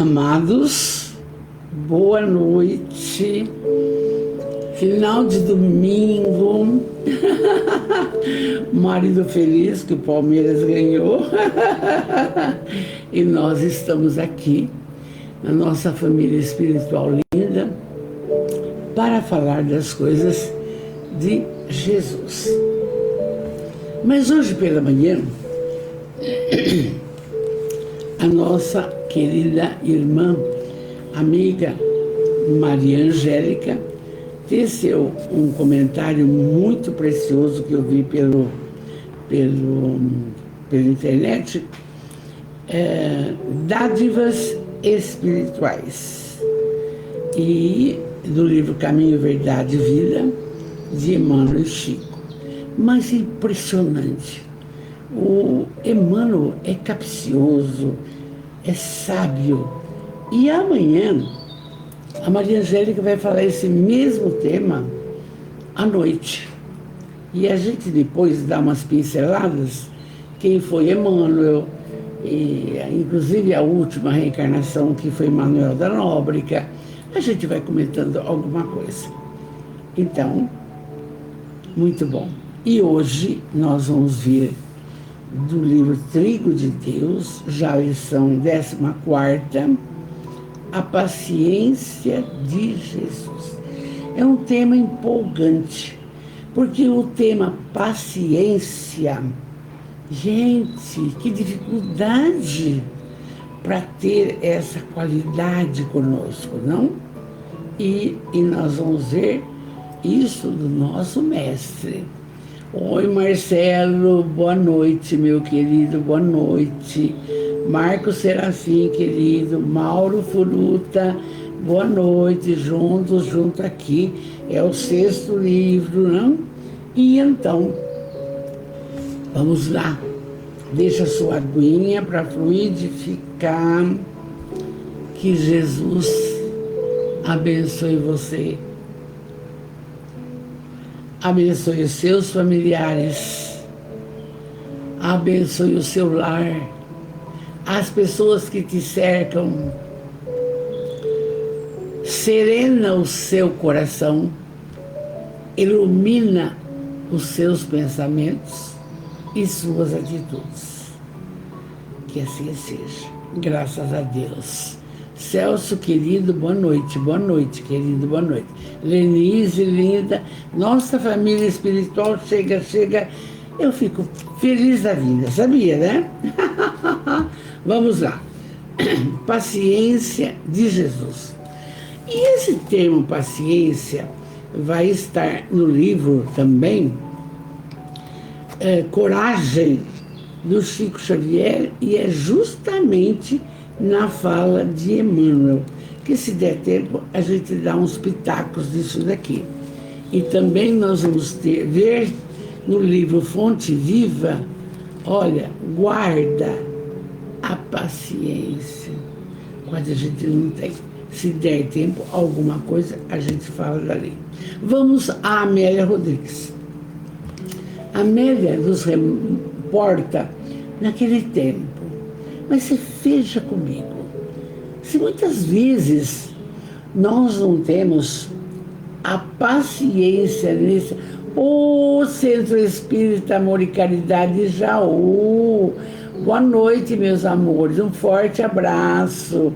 Amados, boa noite, final de domingo, marido feliz que o Palmeiras ganhou, e nós estamos aqui, na nossa família espiritual linda, para falar das coisas de Jesus. Mas hoje pela manhã, a nossa querida irmã, amiga Maria Angélica, teceu um comentário muito precioso que eu vi pela internet, Dádivas Espirituais, e do livro Caminho, Verdade e Vida, de Emmanuel Chico. Mas impressionante, o Emmanuel é capcioso, é sábio, e amanhã a Maria Angélica vai falar esse mesmo tema à noite. E a gente depois dá umas pinceladas, quem foi Emmanuel, e inclusive a última reencarnação que foi Manuel da Nóbrega, a gente vai comentando alguma coisa. Então, muito bom. E hoje nós vamos ver do livro Trigo de Deus, já a lição 14ª, a paciência de Jesus. É um tema empolgante, porque o tema paciência, gente, que dificuldade para ter essa qualidade conosco, não? E nós vamos ver isso do nosso mestre. Oi, Marcelo, boa noite, meu querido, boa noite. Marcos Serafim, querido, Mauro Furuta, boa noite, junto aqui, é o 6º livro, não? E então, vamos lá, deixa a sua aguinha para fluidificar, que Jesus abençoe você. Abençoe os seus familiares, abençoe o seu lar, as pessoas que te cercam, serena o seu coração, ilumina os seus pensamentos e suas atitudes. Que assim seja, graças a Deus. Celso, querido, boa noite, querido, boa noite. Lenise, linda, nossa família espiritual chega, eu fico feliz da vida, sabia, né? Vamos lá. Paciência de Jesus. E esse termo paciência vai estar no livro também, Coragem, do Chico Xavier, e é justamente na fala de Emmanuel, que se der tempo a gente dá uns pitacos disso daqui. E também nós vamos ver no livro Fonte Viva, olha, guarda a paciência, quando a gente não tem. Se der tempo, alguma coisa a gente fala dali. Vamos a Amélia Rodrigues. Amélia nos reporta naquele tempo. Mas você veja comigo, se muitas vezes nós não temos a paciência nesse... Centro Espírita Amor e Caridade Jaú, boa noite, meus amores, um forte abraço.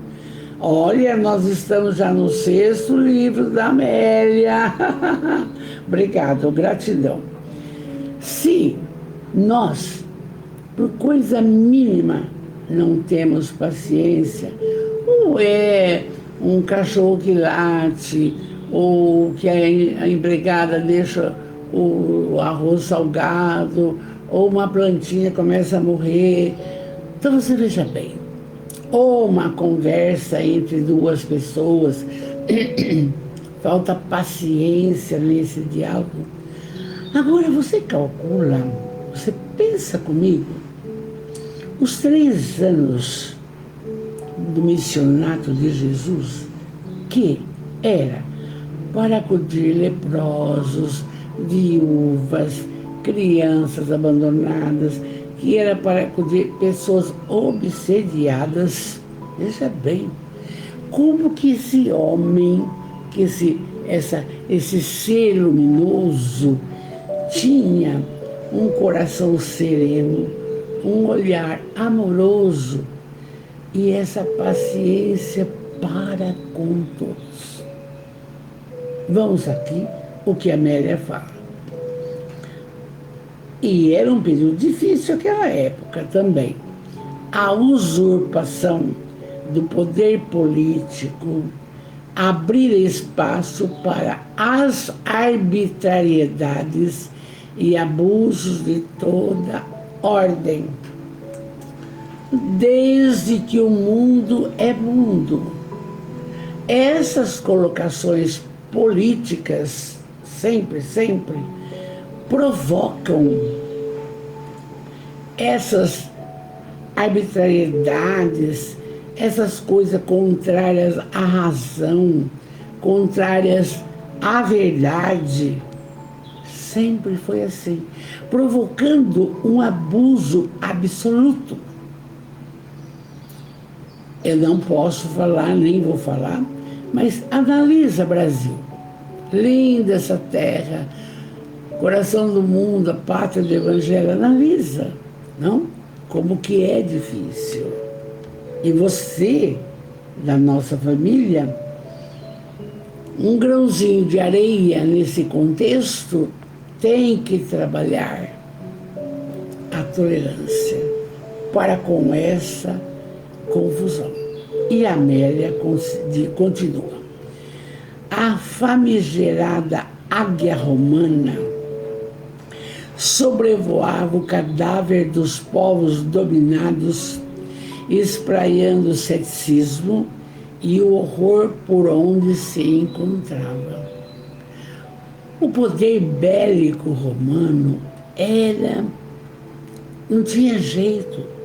Olha, nós estamos já no 6º livro da Amélia. Obrigado, gratidão. Se nós, por coisa mínima, não temos paciência, ou é um cachorro que late, ou que a empregada deixa o arroz salgado, ou uma plantinha começa a morrer. Então você veja bem, ou uma conversa entre duas pessoas, falta paciência nesse diálogo. Agora você calcula, você pensa comigo, os 3 anos do missionato de Jesus, que era para acudir leprosos, viúvas, crianças abandonadas, que era para acudir pessoas obsediadas. Veja bem, Como que esse homem, que esse ser luminoso tinha um coração sereno, um olhar amoroso e essa paciência para com todos. Vamos aqui o que a Amélia fala. E era um período difícil aquela época também. A usurpação do poder político abrir espaço para as arbitrariedades e abusos de toda ordem. Desde que o mundo é mundo. Essas colocações políticas, sempre, provocam essas arbitrariedades, essas coisas contrárias à razão, contrárias à verdade. Sempre foi assim, provocando um abuso absoluto. Eu não posso falar, nem vou falar, mas analisa, Brasil. Linda essa terra, coração do mundo, a pátria do Evangelho, analisa, não? Como que é difícil. E você, da nossa família, um grãozinho de areia nesse contexto tem que trabalhar a tolerância para com essa confusão. E a Amélia continua. A famigerada águia romana sobrevoava o cadáver dos povos dominados, espraiando o ceticismo e o horror por onde se encontrava. O poder bélico romano não tinha jeito.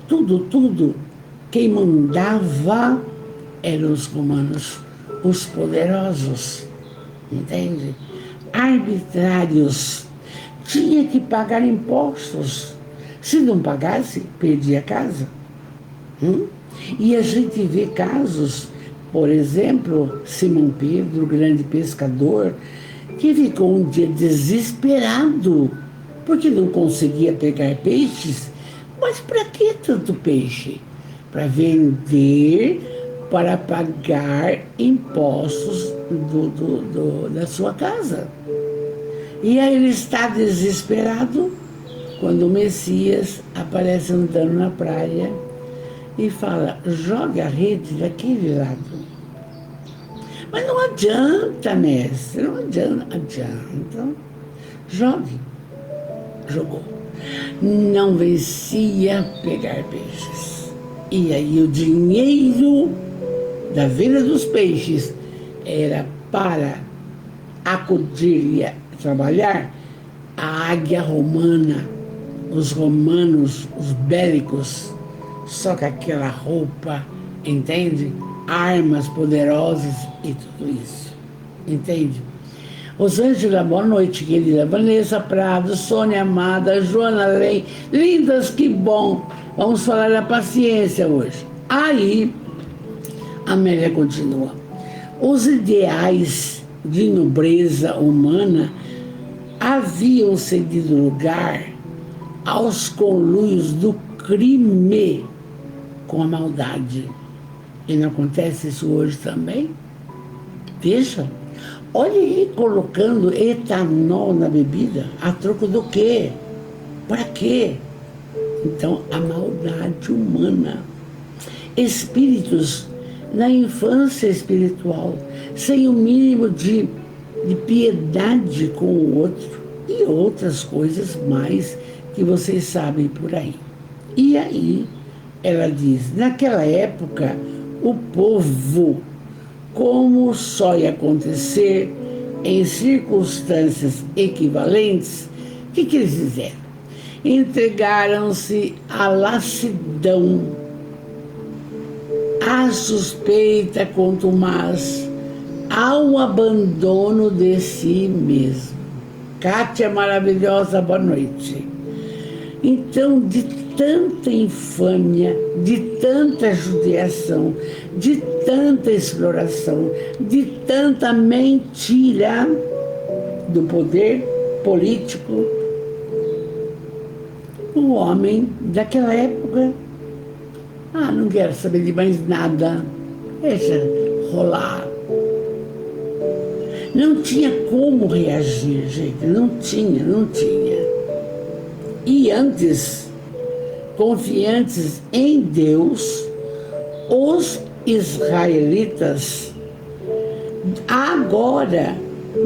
Tudo, quem mandava eram os romanos, os poderosos, entende? Arbitrários, tinha que pagar impostos. Se não pagasse, perdia a casa. E a gente vê casos, por exemplo, Simão Pedro, grande pescador, que ficou um dia desesperado, porque não conseguia pegar peixes. Mas para que tanto peixe? Para vender, para pagar impostos da sua casa. E aí ele está desesperado quando o Messias aparece andando na praia e fala, joga a rede daquele lado. Mas não adianta, mestre, não adianta. Jogue. Jogou. Não vencia pegar peixes. E aí o dinheiro da venda dos peixes era para acudir a trabalhar a águia romana, os romanos, os bélicos, só com aquela roupa, entende? Armas poderosas e tudo isso, entende? Rosângela, boa noite, querida. Vanessa Prado, Sônia Amada, Joana Lei, lindas, que bom. Vamos falar da paciência hoje. Aí, a Amélia continua. Os ideais de nobreza humana haviam cedido lugar aos conluios do crime com a maldade. E não acontece isso hoje também? Veja, olha aí colocando etanol na bebida, a troco do quê? Para quê? Então, a maldade humana. Espíritos na infância espiritual, sem o mínimo de piedade com o outro e outras coisas mais que vocês sabem por aí. E aí, ela diz, naquela época, o povo, como só ia acontecer em circunstâncias equivalentes, o que eles fizeram? Entregaram-se à lassidão, à suspeita contumaz, ao abandono de si mesmo. Kátia maravilhosa, boa noite. Então, de tanta infâmia, de tanta judiação, de tanta exploração, de tanta mentira do poder político, o homem daquela época, não quero saber de mais nada, deixa rolar. Não tinha como reagir, gente, não tinha. E antes, confiantes em Deus, os israelitas agora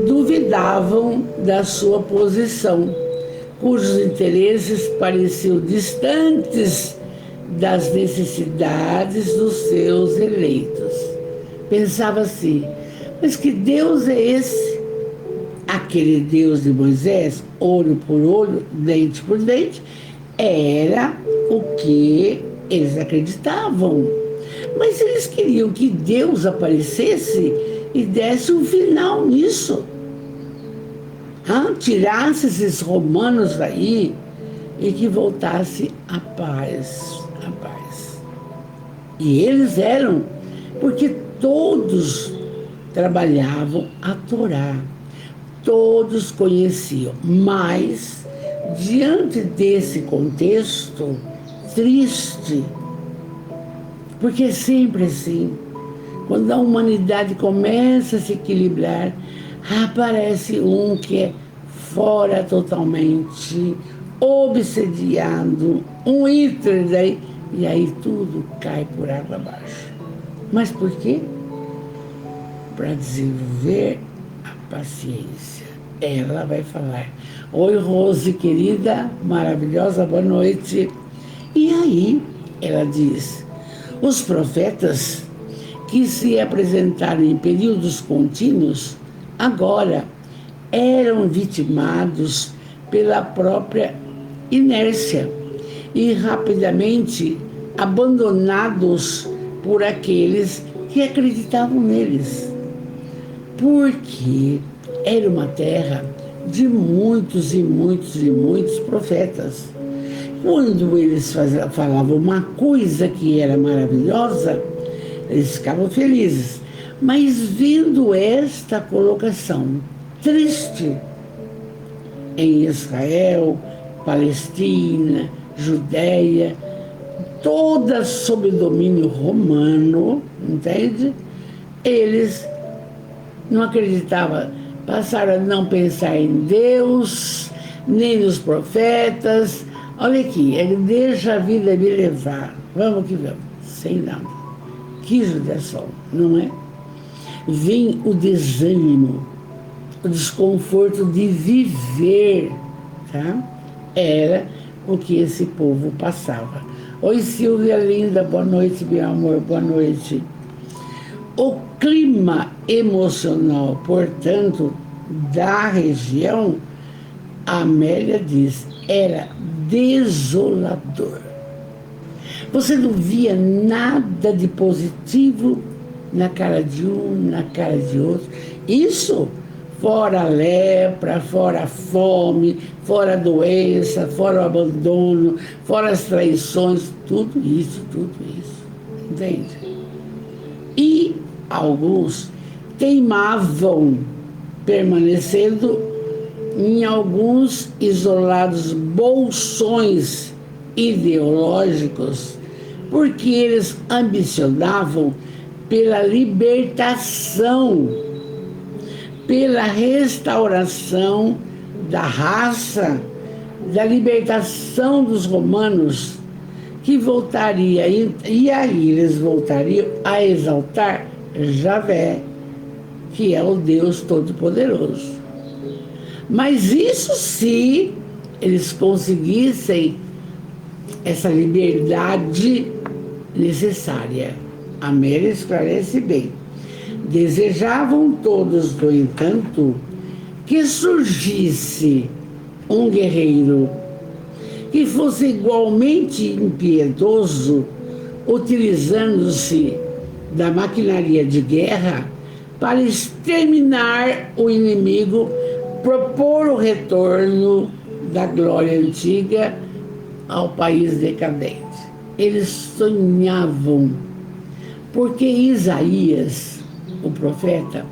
duvidavam da sua posição, cujos interesses pareciam distantes das necessidades dos seus eleitos. Pensava assim, mas que Deus é esse? Aquele Deus de Moisés, olho por olho, dente por dente, era o que eles acreditavam. Mas eles queriam que Deus aparecesse e desse um final nisso. Tirasse esses romanos daí e que voltasse a paz. E eles eram, porque todos trabalhavam a Torá, todos conheciam, mas diante desse contexto triste, porque é sempre assim, quando a humanidade começa a se equilibrar, aparece um que é fora totalmente, obsediado, um Hitler daí, e aí tudo cai por água abaixo. Mas por quê? Para desenvolver a paciência. Ela vai falar, oi Rose querida, maravilhosa, boa noite. E aí ela diz, os profetas que se apresentaram em períodos contínuos, agora eram vitimados pela própria inércia e rapidamente abandonados por aqueles que acreditavam neles. Porque era uma terra de muitos profetas. Quando eles falavam uma coisa que era maravilhosa, eles ficavam felizes. Mas vendo esta colocação triste em Israel, Palestina, Judéia, toda sob domínio romano, entende? Eles não acreditavam, passaram a não pensar em Deus, nem nos profetas. Olha aqui, ele deixa a vida me levar, vamos que vamos, sem nada. Que judiação, não é? Vem o desânimo, o desconforto de viver, tá? Era o que esse povo passava. Oi Silvia linda, boa noite meu amor, boa noite. O clima emocional, portanto, da região, a Amélia diz, era desolador. Você não via nada de positivo na cara de um, na cara de outro. Isso fora a lepra, fora a fome, fora a doença, fora o abandono, fora as traições, tudo isso. Entende? E alguns teimavam, permanecendo em alguns isolados bolsões ideológicos, porque eles ambicionavam pela libertação, pela restauração da raça, da libertação dos romanos, que voltaria, e aí eles voltariam a exaltar Javé, que é o Deus Todo-Poderoso. Mas isso se eles conseguissem essa liberdade necessária. A Amélia esclarece bem. Desejavam todos, no entanto, que surgisse um guerreiro que fosse igualmente impiedoso, utilizando-se da maquinaria de guerra para exterminar o inimigo, propor o retorno da glória antiga ao país decadente. Eles sonhavam, porque Isaías, o profeta,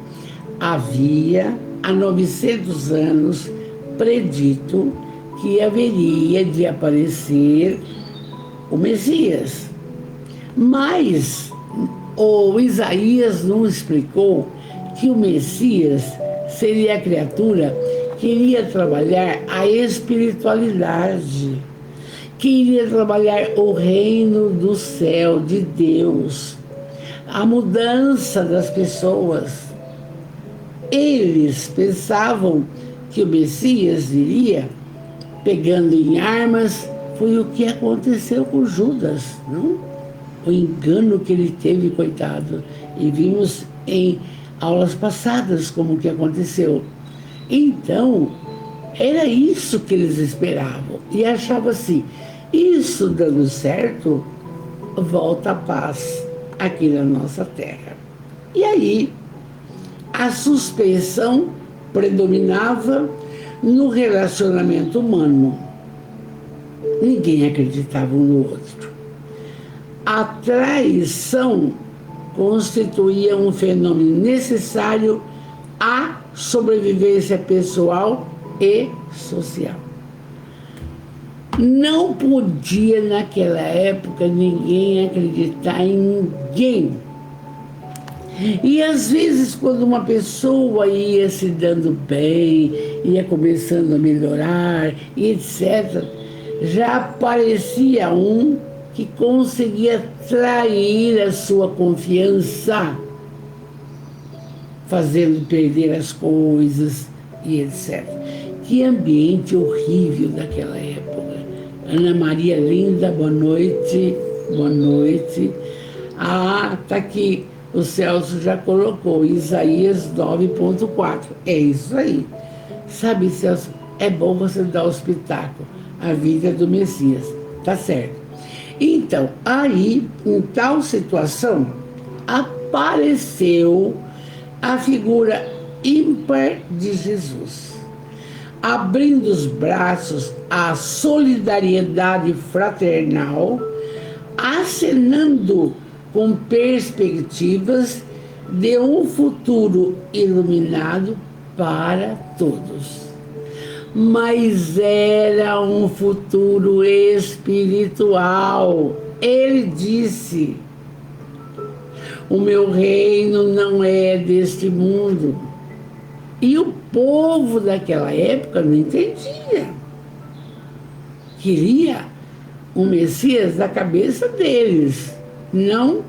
havia há 900 anos predito que haveria de aparecer o Messias. Mas o Isaías não explicou que o Messias seria a criatura que iria trabalhar a espiritualidade, que iria trabalhar o reino do céu de Deus, a mudança das pessoas. Eles pensavam que o Messias viria pegando em armas. Foi o que aconteceu com Judas, não? O engano que ele teve, coitado. E vimos em aulas passadas como que aconteceu. Então, era isso que eles esperavam. E achavam assim, isso dando certo, volta a paz aqui na nossa terra. E aí, a suspeição predominava no relacionamento humano. Ninguém acreditava um no outro. A traição constituía um fenômeno necessário à sobrevivência pessoal e social. Não podia, naquela época, ninguém acreditar em ninguém. E, às vezes, quando uma pessoa ia se dando bem, ia começando a melhorar, etc., já aparecia um que conseguia trair a sua confiança, fazendo perder as coisas e etc. Que ambiente horrível daquela época. Ana Maria linda, boa noite, boa noite. Ah, tá aqui, o Celso já colocou, Isaías 9.4. É isso aí. Sabe, Celso, é bom você dar o espetáculo, a vida do Messias, tá certo. Então, aí, em tal situação, apareceu a figura ímpar de Jesus, abrindo os braços à solidariedade fraternal, acenando com perspectivas de um futuro iluminado para todos. Mas era um futuro espiritual. Ele disse: o meu reino não é deste mundo. E o povo daquela época não entendia. Queria o Messias da cabeça deles, não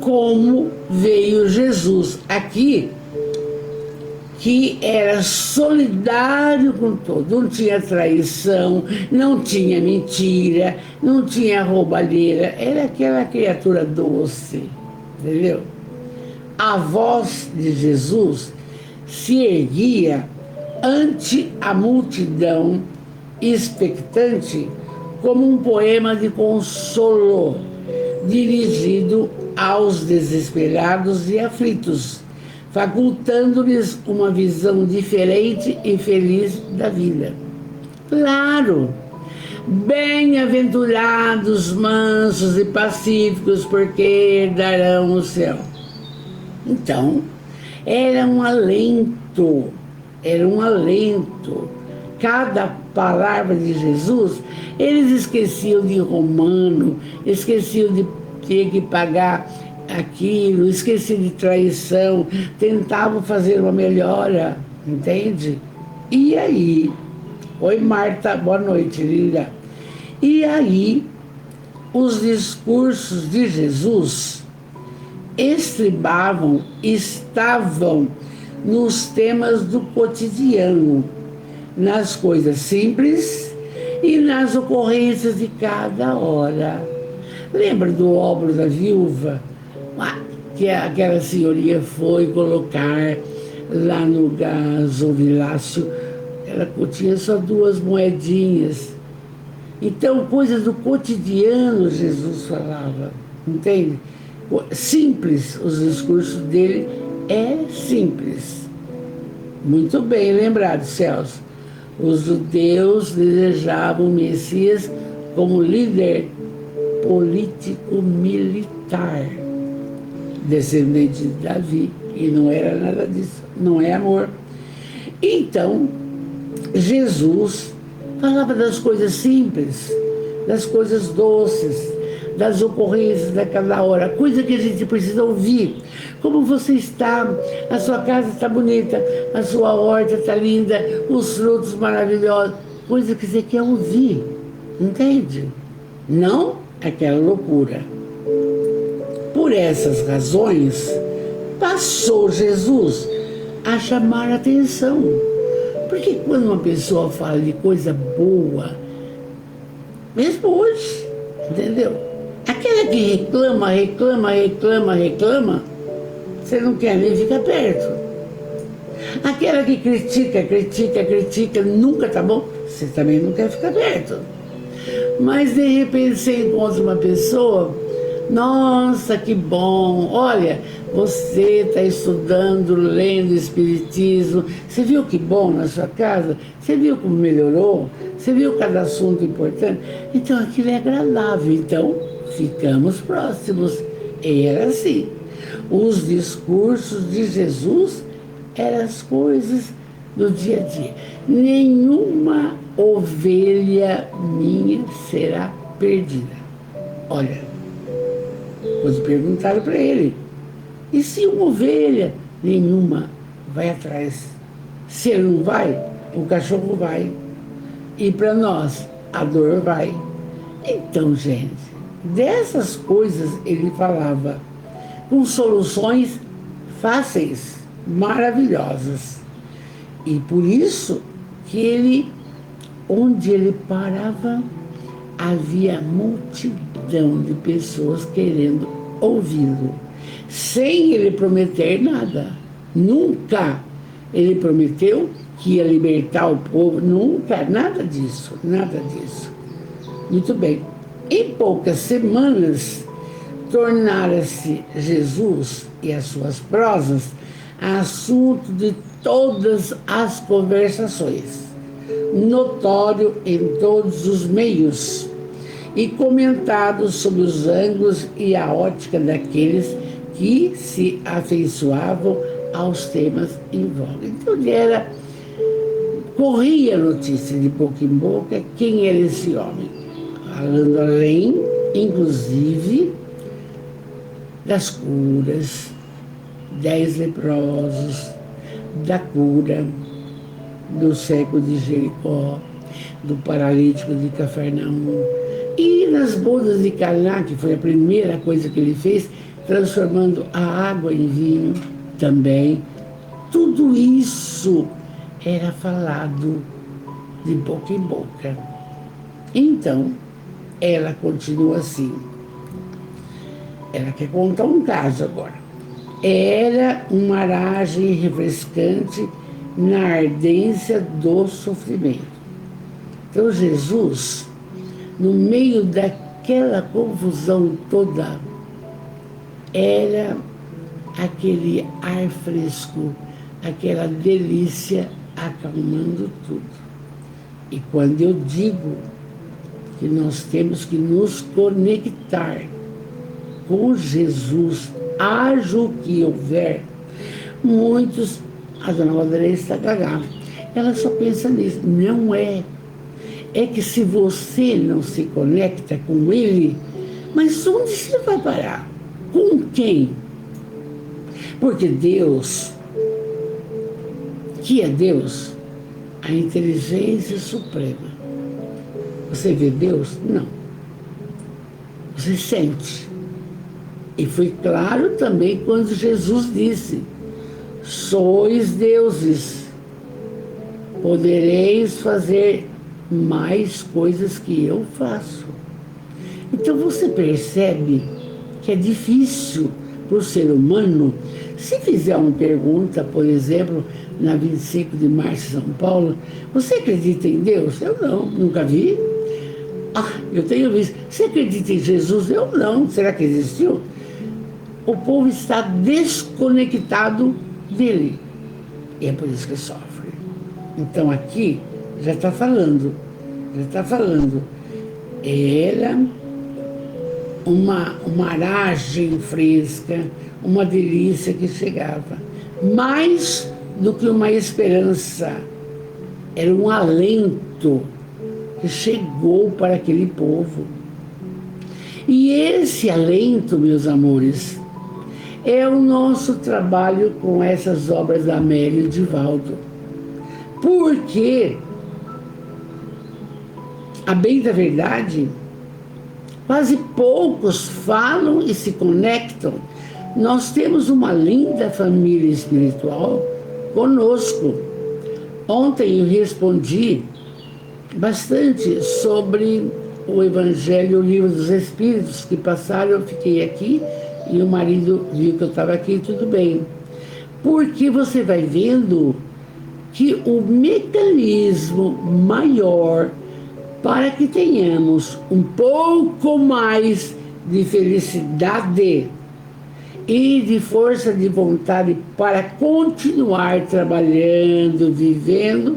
como veio Jesus aqui, que era solidário com todos. Não tinha traição, não tinha mentira, não tinha roubalheira. Era aquela criatura doce, entendeu? A voz de Jesus se erguia ante a multidão expectante como um poema de consolo dirigido aos desesperados e aflitos, facultando-lhes uma visão diferente e feliz da vida. Claro, bem-aventurados, mansos e pacíficos, porque herdarão o céu. Então, era um alento. Cada palavra de Jesus, eles esqueciam de romano, esqueciam de ter que pagar aquilo, esqueciam de traição, tentavam fazer uma melhora, entende? E aí, oi Marta, boa noite, linda. E aí, os discursos de Jesus estavam nos temas do cotidiano, nas coisas simples e nas ocorrências de cada hora. Lembra do óbolo da viúva? Que aquela senhoria foi colocar lá no gasofilácio, ela tinha só 2 moedinhas. Então, coisas do cotidiano Jesus falava, entende? Simples, os discursos dele é simples. Muito bem lembrado, Celso. Os judeus desejavam o Messias como líder político-militar, descendente de Davi, e não era nada disso, não é amor. Então, Jesus falava das coisas simples, das coisas doces, das ocorrências daquela hora, coisa que a gente precisa ouvir. Como você está, a sua casa está bonita, a sua horta está linda, os frutos maravilhosos, coisa que você quer ouvir, entende? Não aquela loucura. Por essas razões, passou Jesus a chamar a atenção. Porque quando uma pessoa fala de coisa boa, mesmo hoje, entendeu? Aquela que reclama, você não quer nem ficar perto. Aquela que critica, nunca tá bom, você também não quer ficar perto. Mas de repente você encontra uma pessoa, nossa, que bom, olha, você está estudando, lendo Espiritismo, você viu que bom na sua casa? Você viu como melhorou? Você viu cada assunto importante? Então aquilo é agradável, então ficamos próximos. E era assim. Os discursos de Jesus eram as coisas do dia a dia. Nenhuma ovelha minha será perdida. Olha, quando perguntaram para ele, e se uma ovelha nenhuma vai atrás? Se ele não vai, o cachorro vai. E para nós, a dor vai. Então, gente, dessas coisas ele falava com soluções fáceis, maravilhosas. E por isso que ele, onde ele parava, havia multidão de pessoas querendo ouvi-lo, sem ele prometer nada. Nunca ele prometeu que ia libertar o povo, nunca, nada disso. Muito bem. Em poucas semanas, tornara-se Jesus e as suas prosas assunto de todas as conversações, notório em todos os meios e comentado sob os ângulos e a ótica daqueles que se afeiçoavam aos temas em voga. Então ele corria a notícia de boca em boca quem era esse homem, falando além, inclusive, das curas, 10 leprosos, da cura do cego de Jericó, do paralítico de Cafarnaum, e nas bodas de Caná, que foi a primeira coisa que ele fez, transformando a água em vinho também. Tudo isso era falado de boca em boca. Então, ela continua assim. Ela quer contar um caso agora. Era uma aragem refrescante na ardência do sofrimento. Então, Jesus, no meio daquela confusão toda, era aquele ar fresco, aquela delícia acalmando tudo. E quando eu digo que nós temos que nos conectar com Jesus, haja o que houver, muitos, a dona Vanderlei está gaga, ela só pensa nisso. Não é. É que se você não se conecta com ele, mas onde você vai parar? Com quem? Porque Deus, que é Deus, a inteligência suprema. Você vê Deus? Não. Você sente. E foi claro também quando Jesus disse: sois deuses, podereis fazer mais coisas que eu faço. Então você percebe que é difícil para o ser humano, se fizer uma pergunta, por exemplo, na 25 de março em São Paulo, você acredita em Deus? Eu não, nunca vi. Eu tenho visto. Você acredita em Jesus? Eu não. Será que existiu? O povo está desconectado dele. E é por isso que sofre. Então aqui já está falando. Era uma aragem fresca, uma delícia que chegava. Mais do que uma esperança, era um alento que chegou para aquele povo. E esse alento, meus amores, é o nosso trabalho com essas obras da Amélia e Divaldo. Porque, a bem da verdade, quase poucos falam e se conectam. Nós temos uma linda família espiritual conosco. Ontem eu respondi bastante sobre o Evangelho, o Livro dos Espíritos, que passaram, eu fiquei aqui e o marido viu que eu estava aqui, tudo bem. Porque você vai vendo que o mecanismo maior para que tenhamos um pouco mais de felicidade e de força de vontade para continuar trabalhando, vivendo,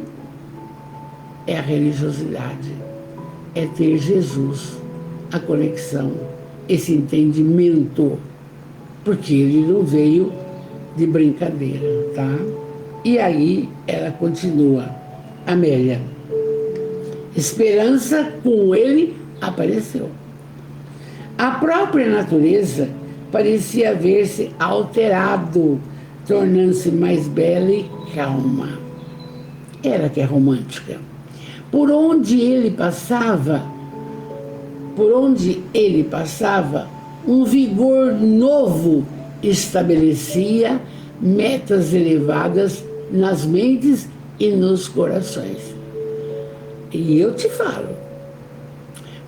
é a religiosidade, é ter Jesus, a conexão, esse entendimento, porque ele não veio de brincadeira, tá? E aí ela continua, Amélia, esperança com ele apareceu. A própria natureza parecia haver-se alterado, tornando-se mais bela e calma. Ela que é romântica. Por onde ele passava, um vigor novo estabelecia metas elevadas nas mentes e nos corações. E eu te falo,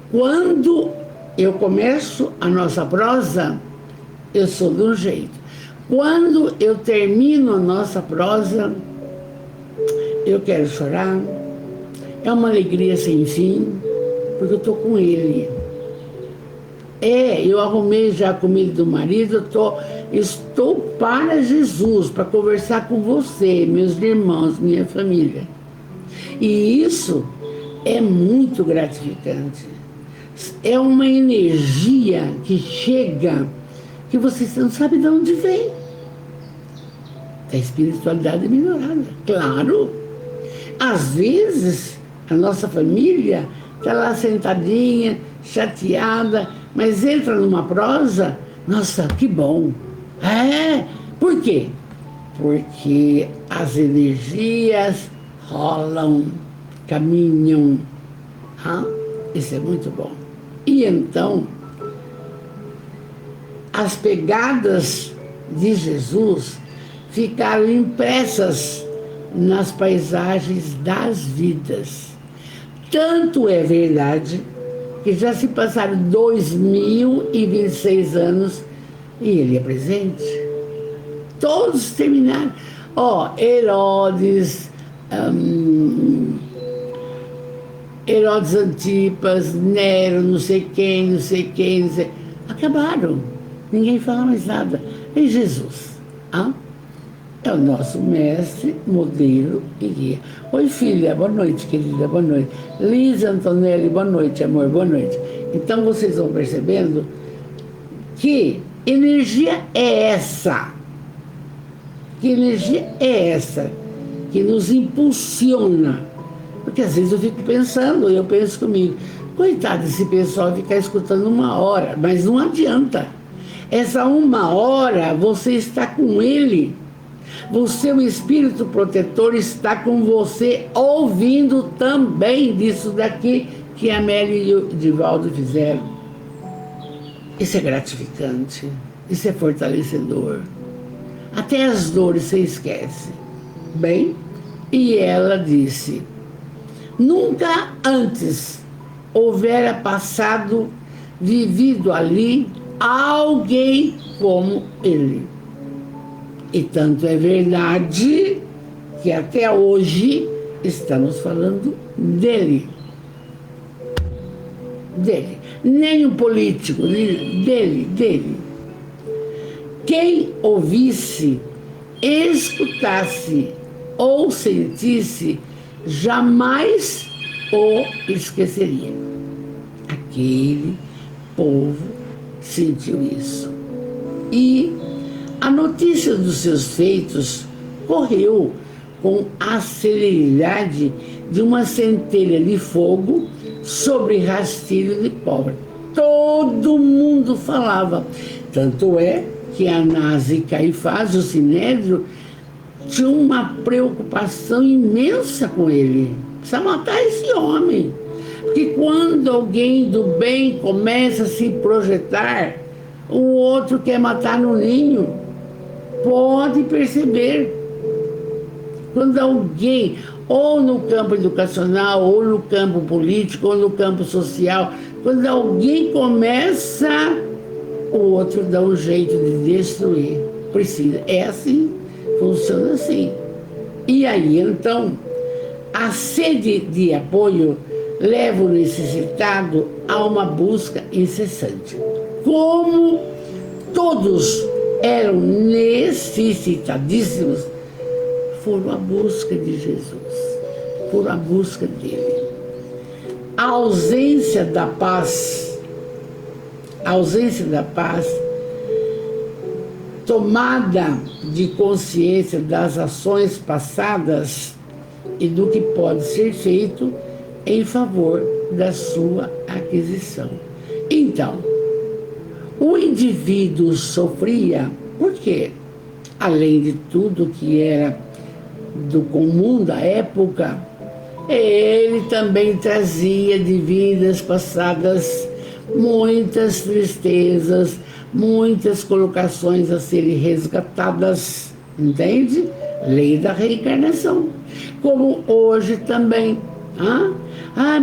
quando eu começo a nossa prosa, eu sou de um jeito. Quando eu termino a nossa prosa, eu quero chorar. É uma alegria sem fim, porque eu estou com ele. Eu arrumei já a comida do marido, estou para Jesus, para conversar com você, meus irmãos, minha família. E isso é muito gratificante. É uma energia que chega, que você não sabe de onde vem. Da espiritualidade melhorada, claro. Às vezes, a nossa família está lá sentadinha, chateada, mas entra numa prosa, nossa, que bom. Por quê? Porque as energias rolam, caminham. Isso é muito bom. E então, as pegadas de Jesus ficaram impressas nas paisagens das vidas. Tanto é verdade que já se passaram 2026 anos e ele é presente. Todos terminaram. Herodes, Herodes Antipas, Nero, não sei quem, acabaram. Ninguém fala mais nada. E Jesus, é o nosso mestre, modelo e guia. Oi, filha, boa noite, querida, boa noite. Lisa Antonelli, boa noite, amor, boa noite. Então, vocês vão percebendo que energia é essa? Que energia é essa que nos impulsiona? Porque às vezes eu fico pensando, eu penso comigo, coitado desse pessoal ficar escutando 1 hora, mas não adianta. Essa 1 hora você está com ele. Você, o espírito protetor, está com você, ouvindo também disso daqui que a Amélia e o Divaldo fizeram. Isso é gratificante, isso é fortalecedor. Até as dores você esquece. Bem, e ela disse, nunca antes houvera passado, vivido ali, alguém como ele. E tanto é verdade que até hoje estamos falando dele. Dele. Nem um político, dele. Quem ouvisse, escutasse ou sentisse, jamais o esqueceria. aquele povo sentiu isso. E a notícia dos seus feitos correu com a celeridade de uma centelha de fogo sobre rastilho de pólvora. Todo mundo falava. Tanto é que Anás e Caifás, o Sinédrio, tinham uma preocupação imensa com ele. Precisa matar esse homem. Porque quando alguém do bem começa a se projetar, o outro quer matar no ninho. Pode perceber. Quando alguém, ou no campo educacional, ou no campo político, ou no campo social, quando alguém começa, o outro dá um jeito de destruir. Precisa. É assim, funciona assim. E aí, então, a sede de apoio leva o necessitado a uma busca incessante. Como todos eram necessitadíssimos, foram à busca de Jesus, foram à busca dele. A ausência da paz, tomada de consciência das ações passadas e do que pode ser feito em favor da sua aquisição. Então, o indivíduo sofria porque, além de tudo que era do comum da época, ele também trazia de vidas passadas muitas tristezas, muitas colocações a serem resgatadas, entende? Lei da reencarnação. Como hoje também.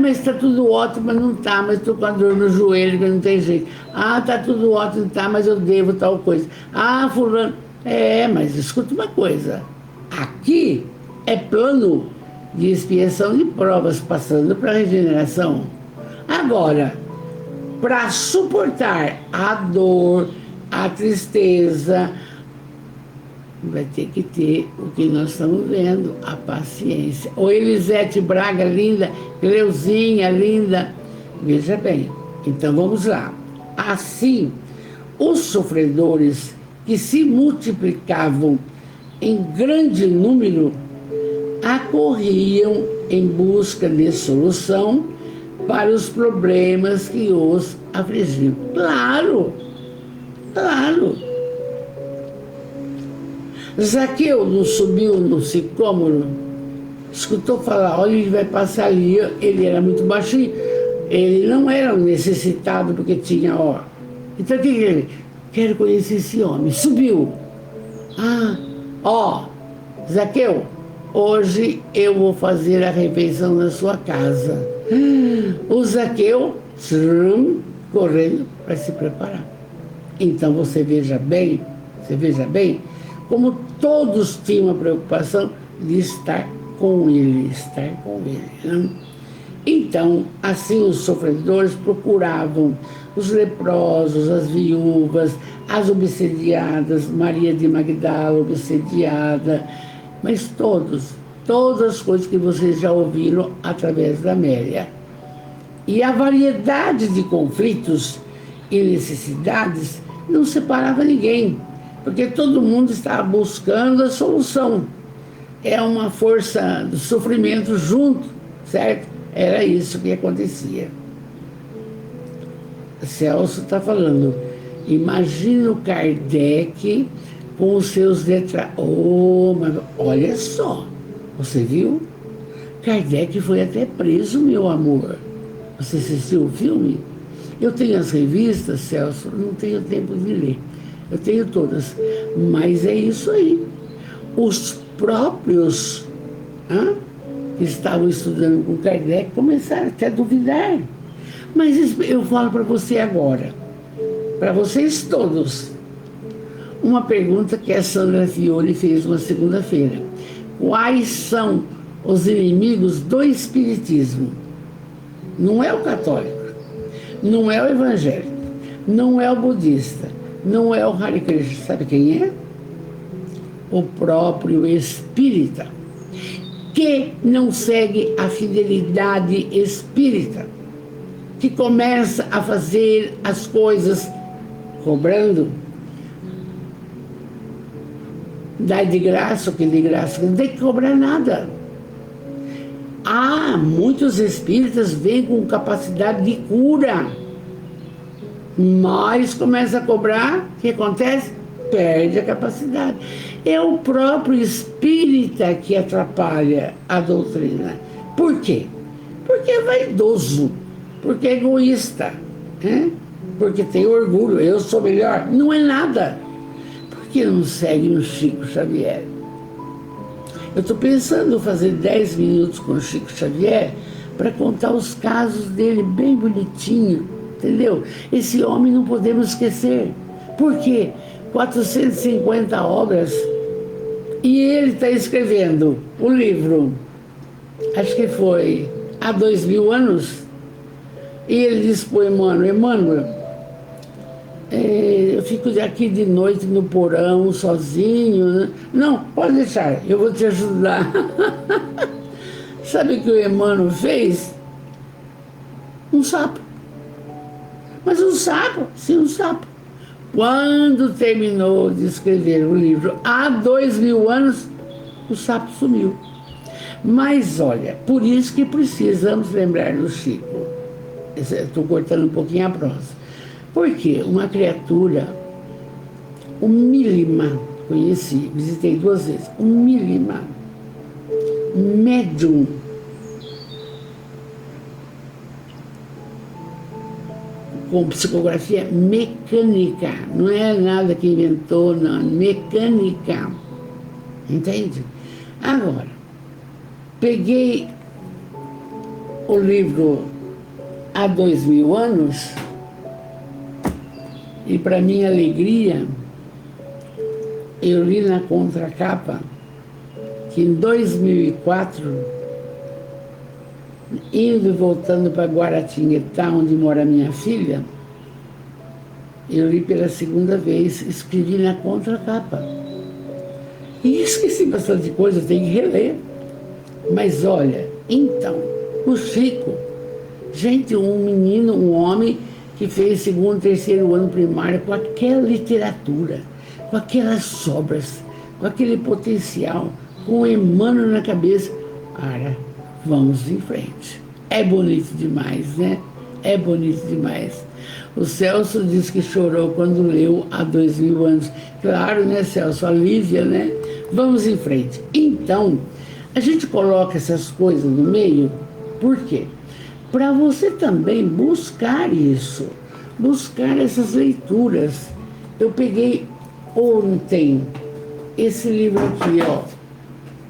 Mas está tudo ótimo, mas não está, mas estou com a dor no joelho, que não tem jeito. Está tudo ótimo, tá, mas eu devo tal coisa. Fulano. Mas escuta uma coisa. Aqui é plano de expiação de provas, passando para a regeneração. Agora, para suportar a dor, a tristeza, vai ter que ter o que nós estamos vendo, a paciência. Ô Elisete Braga, linda, Cleuzinha, linda. Veja bem, então vamos lá. Assim, os sofredores que se multiplicavam em grande número acorriam em busca de solução para os problemas que os afligiam. Claro, claro. Zaqueu não subiu no sicômoro, escutou falar, olha, ele vai passar ali, ele era muito baixinho, ele não era um necessitado porque tinha, Então o que ele? Quero conhecer esse homem. Subiu. Zaqueu, hoje eu vou fazer a refeição na sua casa. O Zaqueu, correndo para se preparar. Então você veja bem, como todos tinham a preocupação de estar com ele, Né? Então, assim os sofredores procuravam os leprosos, as viúvas, as obsediadas, Maria de Magdala, obsediada, mas todas as coisas que vocês já ouviram através da Amélia. E a variedade de conflitos e necessidades não separava ninguém, porque todo mundo estava buscando a solução. É uma força do sofrimento junto, certo? Era isso que acontecia. Celso está falando, imagina o Kardec com os seus mas olha só, você viu? Kardec foi até preso, meu amor. Você assistiu o filme? Eu tenho as revistas, Celso, não tenho tempo de ler. Eu tenho todas, mas é isso aí. Os próprios que estavam estudando com Kardec começaram até a duvidar. Mas eu falo para você agora, para vocês todos, uma pergunta que a Sandra Fiore fez uma segunda-feira. Quais são os inimigos do Espiritismo? Não é o católico, não é o evangélico, não é o budista, não é o Hare Krishna. Sabe quem é? O próprio espírita, que não segue a fidelidade espírita. que começa a fazer as coisas cobrando, dá de graça o que de graça, não tem que cobrar nada. Muitos espíritas vêm com capacidade de cura, mas começa a cobrar, o que acontece? Perde a capacidade. É o próprio espírita que atrapalha a doutrina. Por quê? Porque é vaidoso, porque é egoísta, né? Porque tem orgulho, eu sou melhor. Não é nada. Por que não segue o Chico Xavier? Eu estou pensando em fazer 10 minutos com o Chico Xavier para contar os casos dele bem bonitinho, entendeu? Esse homem não podemos esquecer. Por quê? 450 obras, e ele está escrevendo o livro, acho que foi há 2000 anos, e ele disse para o Emmanuel, eu fico aqui de noite no porão, sozinho, né? Não, pode deixar, eu vou te ajudar. Sabe o que o Emmanuel fez? Um sapo. Mas um sapo, sim, um sapo. Quando terminou de escrever o livro, há 2000 anos, o sapo sumiu. Mas olha, por isso que precisamos lembrar do Chico. Estou cortando um pouquinho a prosa. Porque uma criatura, o Milima, conheci, visitei 2 vezes, o Milima, médium, com psicografia mecânica, não é nada que inventou, não, mecânica, entende? Agora, peguei o livro há 2000 anos e, para minha alegria, eu li na contracapa que em 2004, indo e voltando para Guaratinguetá, onde mora minha filha, eu li pela 2ª vez, escrevi na contracapa. E esqueci bastante coisa, tem que reler. Mas olha, então, o Chico, gente, um menino, um homem que fez 2º, 3º ano primário com aquela literatura, com aquelas obras, com aquele potencial, com o Emmanuel na cabeça. Cara, vamos em frente. É bonito demais, né? É bonito demais. O Celso disse que chorou quando leu há 2000 anos. Claro, né, Celso? A Lívia, né? Vamos em frente. Então, a gente coloca essas coisas no meio, por quê? Para você também buscar isso, buscar essas leituras. Eu peguei ontem esse livro aqui, ó.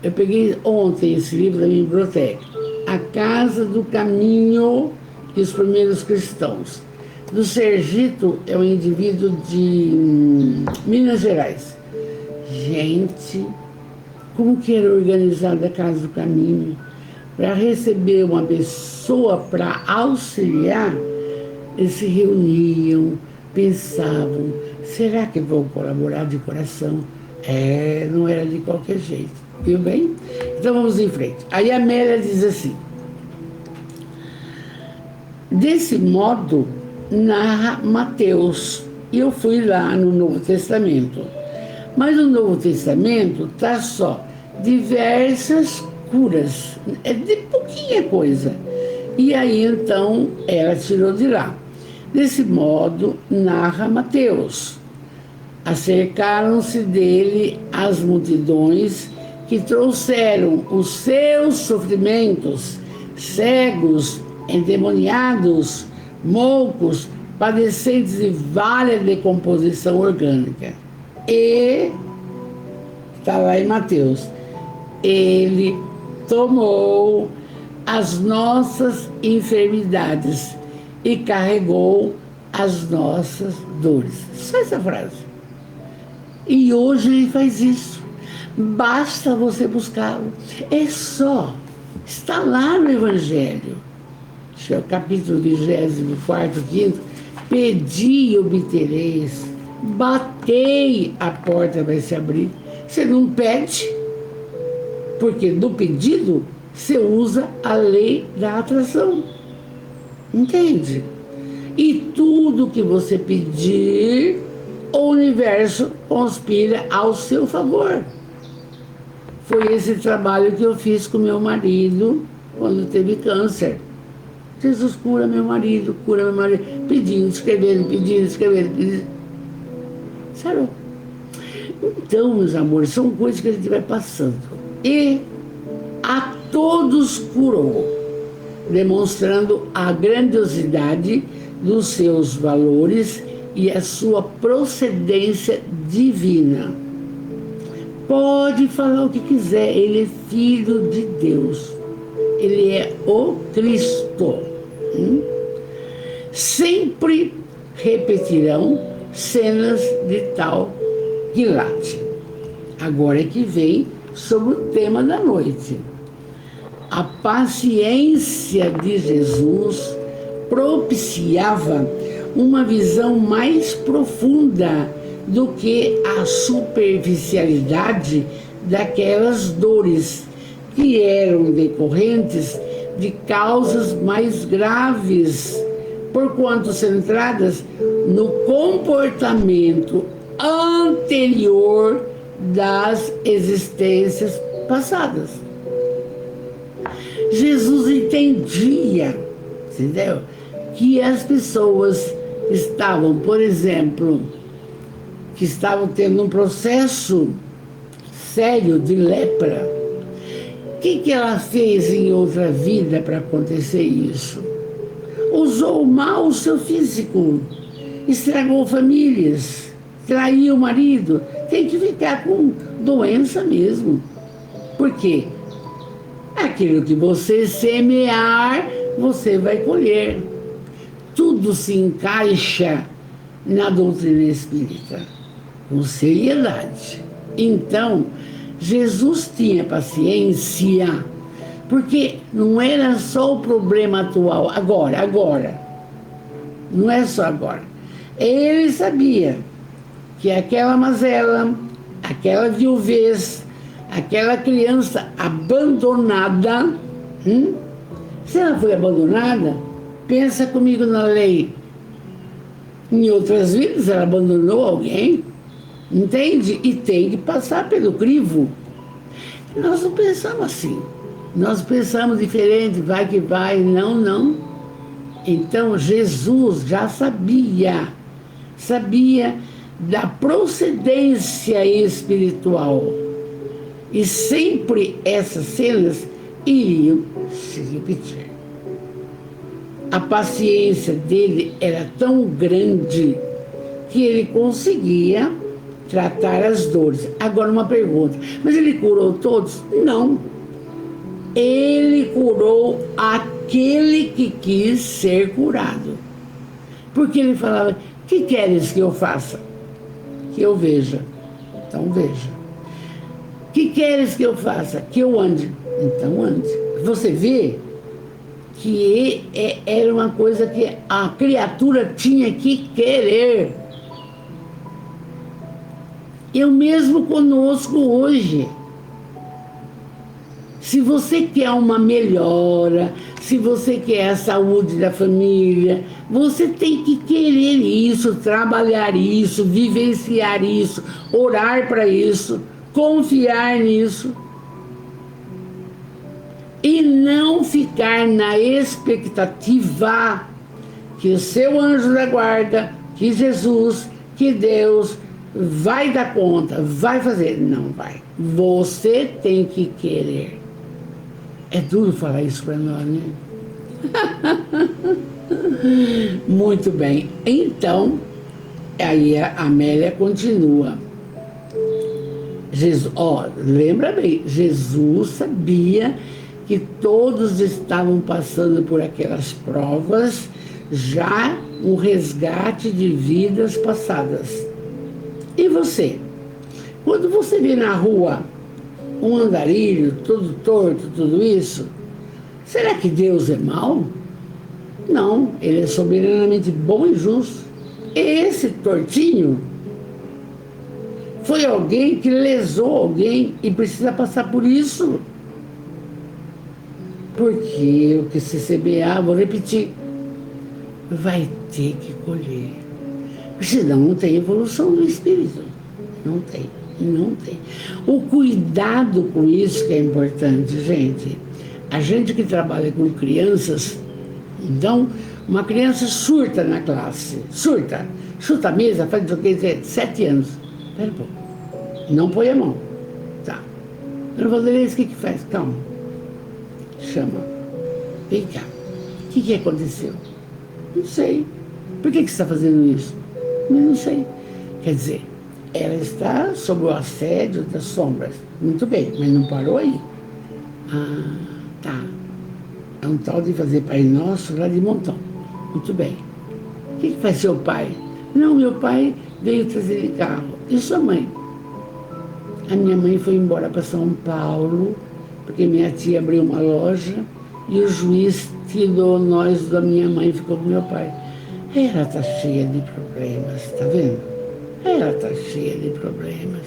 Eu peguei ontem esse livro da minha biblioteca, A Casa do Caminho e os Primeiros Cristãos. Do Sergito, é um indivíduo de Minas Gerais. Gente, como que era organizada a Casa do Caminho? Para receber uma pessoa para auxiliar, eles se reuniam, pensavam, será que vão colaborar de coração? Não era de qualquer jeito, viu bem? Então vamos em frente. Aí a Amélia diz assim: desse modo narra Mateus, e eu fui lá no Novo Testamento, mas no Novo Testamento está só diversas curas, é de pouquinha coisa. E aí então ela tirou de lá. Desse modo narra Mateus. Acercaram-se dele as multidões que trouxeram os seus sofrimentos, cegos, endemoniados, moucos, padecentes de várias decomposição orgânica. E está lá em Mateus, ele tomou as nossas enfermidades e carregou as nossas dores. Só essa frase. E hoje ele faz isso. Basta você buscá-lo. É só. Está lá no Evangelho. Acho que é o capítulo 24, 5. Pedi e obtereis. Batei, a porta vai se abrir. Você não pede, porque no pedido você usa a lei da atração. Entende? E tudo que você pedir, o universo conspira ao seu favor. Foi esse trabalho que eu fiz com meu marido quando teve câncer. Jesus, cura meu marido, pedindo, escrevendo, pedindo. Sabe? Então, meus amores, são coisas que a gente vai passando. E a todos curou, demonstrando a grandiosidade dos seus valores e a sua procedência divina. Pode falar o que quiser, ele é filho de Deus. Ele é o Cristo. Sempre repetirão cenas de tal quilate. Agora é que vem sobre o tema da noite. A paciência de Jesus propiciava uma visão mais profunda do que a superficialidade daquelas dores que eram decorrentes de causas mais graves, porquanto centradas no comportamento anterior das existências passadas. Jesus entendia, entendeu? Que as pessoas estavam, por exemplo, que estavam tendo um processo sério de lepra. O que ela fez em outra vida para acontecer isso? Usou mal o seu físico, estragou famílias, traiu o marido. Tem que ficar com doença mesmo. Por quê? Aquilo que você semear, você vai colher. Tudo se encaixa na doutrina espírita, com seriedade. Então, Jesus tinha paciência, porque não era só o problema atual, agora. Não é só agora. Ele sabia que aquela mazela, aquela viuvez, aquela criança abandonada, se ela foi abandonada, pensa comigo na lei. Em outras vidas ela abandonou alguém, entende? E tem que passar pelo crivo. Nós não pensamos assim. Nós pensamos diferente, vai que vai, não. Então Jesus já sabia da procedência espiritual. E sempre essas cenas iriam se repetir. A paciência dele era tão grande que ele conseguia tratar as dores. Agora uma pergunta, mas ele curou todos? Não. Ele curou aquele que quis ser curado. Porque ele falava, que queres que eu faça? Que eu veja. Então veja. Que queres que eu faça? Que eu ande. Então ande. Você vê que era uma coisa que a criatura tinha que querer. E o mesmo conosco hoje. Se você quer uma melhora, se você quer a saúde da família, você tem que querer isso, trabalhar isso, vivenciar isso, orar para isso, confiar nisso. E não ficar na expectativa que o seu anjo da guarda, que Jesus, que Deus vai dar conta, vai fazer. Não vai. Você tem que querer. É duro falar isso para nós, né? Muito bem. Então, aí a Amélia continua. Jesus, lembra bem, Jesus sabia que todos estavam passando por aquelas provas, já um resgate de vidas passadas. E você? Quando você vê na rua um andarilho, todo torto, tudo isso, será que Deus é mau? Não, ele é soberanamente bom e justo. Esse tortinho foi alguém que lesou alguém e precisa passar por isso. Porque o que se semear, vou repetir, vai ter que colher. Senão não tem evolução do espírito. Não tem, não tem. O cuidado com isso que é importante, gente. A gente que trabalha com crianças, então, uma criança surta na classe, chuta a mesa, faz o que, 7 anos. Espera um pouco. Não põe a mão. Tá. Dona Vanderlei, o que faz? Calma. Chama. Vem cá. O que aconteceu? Não sei. Por que você está fazendo isso? Eu não sei. Quer dizer, ela está sob o assédio das sombras. Muito bem, mas não parou aí. Ah, tá. É um tal de fazer Pai Nosso lá de montão. Muito bem. O que faz seu pai? Não, meu pai veio trazer de carro. E sua mãe? A minha mãe foi embora para São Paulo, porque minha tia abriu uma loja e o juiz tirou nós da minha mãe e ficou com meu pai. Ela está cheia de problemas, tá vendo? Ela está cheia de problemas.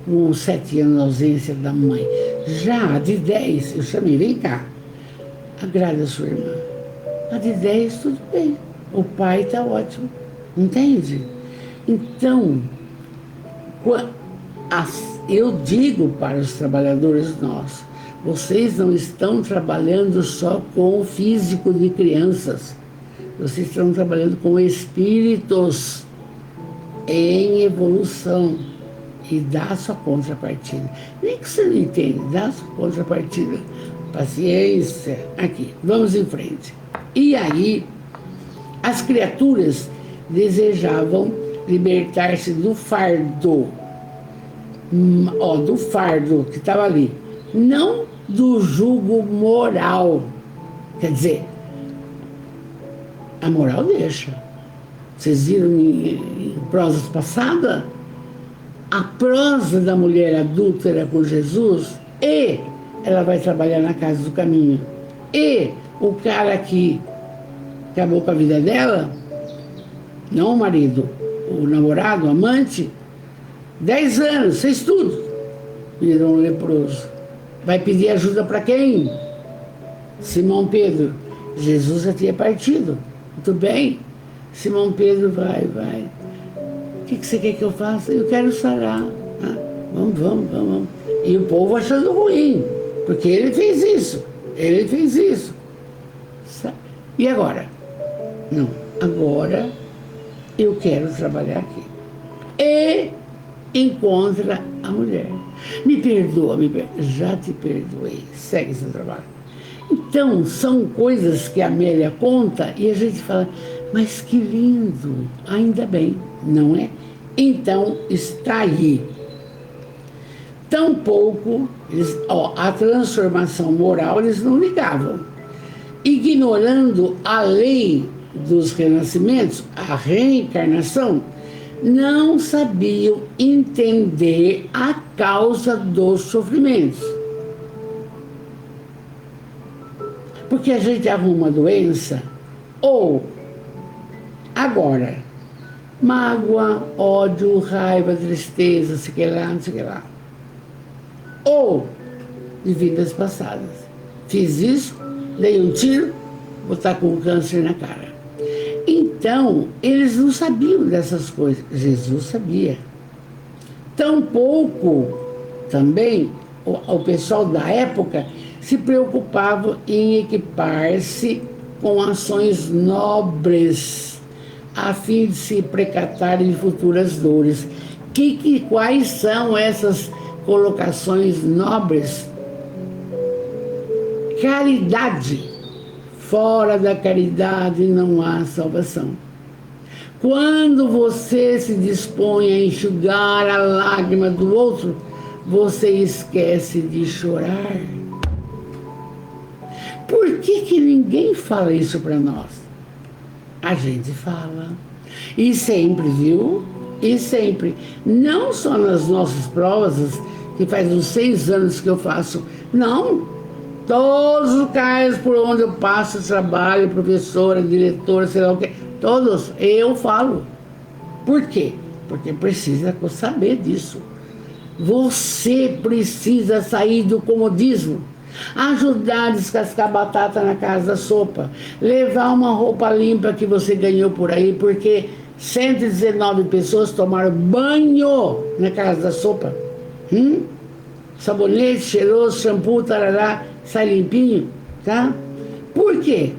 Com 7 anos de ausência da mãe. Já de 10, eu chamei, vem cá. Agrada a sua irmã. A de 10, tudo bem. O pai está ótimo. Entende? Então, eu digo para os trabalhadores nossos, vocês não estão trabalhando só com o físico de crianças. Vocês estão trabalhando com espíritos em evolução. E dá a sua contrapartida. Nem que você não entende, dá a sua contrapartida. Paciência. Aqui, vamos em frente. E aí, as criaturas desejavam libertar-se do fardo. Do fardo que estava ali. Não do jugo moral. Quer dizer, a moral deixa. Vocês viram em prosas passadas? A prosa da mulher adúltera com Jesus, e ela vai trabalhar na casa do caminho. E o cara que acabou com a vida dela, não o marido, o namorado, o amante, 10 anos, fez tudo, virou um leproso. Vai pedir ajuda para quem? Simão Pedro. Jesus já tinha partido. Muito bem. Simão Pedro vai. O que você quer que eu faça? Eu quero sarar. Ah, vamos. E o povo achando ruim, porque ele fez isso. E agora? Não, agora eu quero trabalhar aqui. E encontra a mulher. Me perdoa. Já te perdoei. Segue seu trabalho. Então, são coisas que a Amélia conta e a gente fala, mas que lindo, ainda bem, não é? Então, está aí. Tampouco, a transformação moral eles não ligavam. Ignorando a lei dos renascimentos, a reencarnação, não sabiam entender a causa dos sofrimentos. Porque a gente arruma doença, ou agora, mágoa, ódio, raiva, tristeza, não sei que lá. Ou de vidas passadas. Fiz isso, dei um tiro, vou estar com câncer na cara. Então, eles não sabiam dessas coisas. Jesus sabia. Tampouco, também, o pessoal da época se preocupava em equipar-se com ações nobres, a fim de se precatarem de futuras dores. Quais são essas colocações nobres? Caridade. Fora da caridade não há salvação. Quando você se dispõe a enxugar a lágrima do outro, você esquece de chorar. Por que ninguém fala isso para nós? A gente fala. E sempre, viu? E sempre. Não só nas nossas provas, que faz uns 6 anos que eu faço. Não. Todos os locais por onde eu passo, trabalho, professora, diretora, sei lá o quê. Todos, eu falo. Por quê? Porque precisa saber disso. Você precisa sair do comodismo. ajudar a descascar batata na casa da sopa, levar uma roupa limpa que você ganhou por aí, porque 119 pessoas tomaram banho na casa da sopa. Sabonete, cheiroso, shampoo, tarará, sai limpinho, tá? Por quê?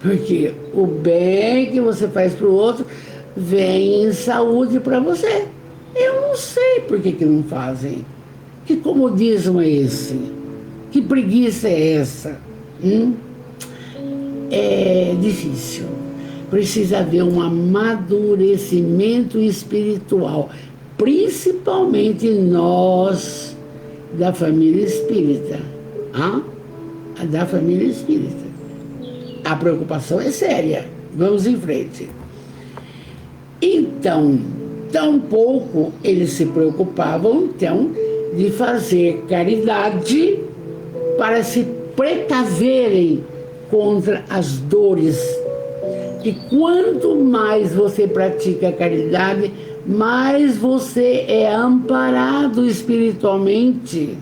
Porque o bem que você faz para o outro vem em saúde para você. Eu não sei por que não fazem. Que comodismo é esse? Que preguiça é essa? É difícil. Precisa haver um amadurecimento espiritual, principalmente nós da família espírita. Da família espírita. A preocupação é séria. Vamos em frente. Então, tampouco eles se preocupavam, então, de fazer caridade para se precaverem contra as dores. E quanto mais você pratica a caridade, mais você é amparado espiritualmente.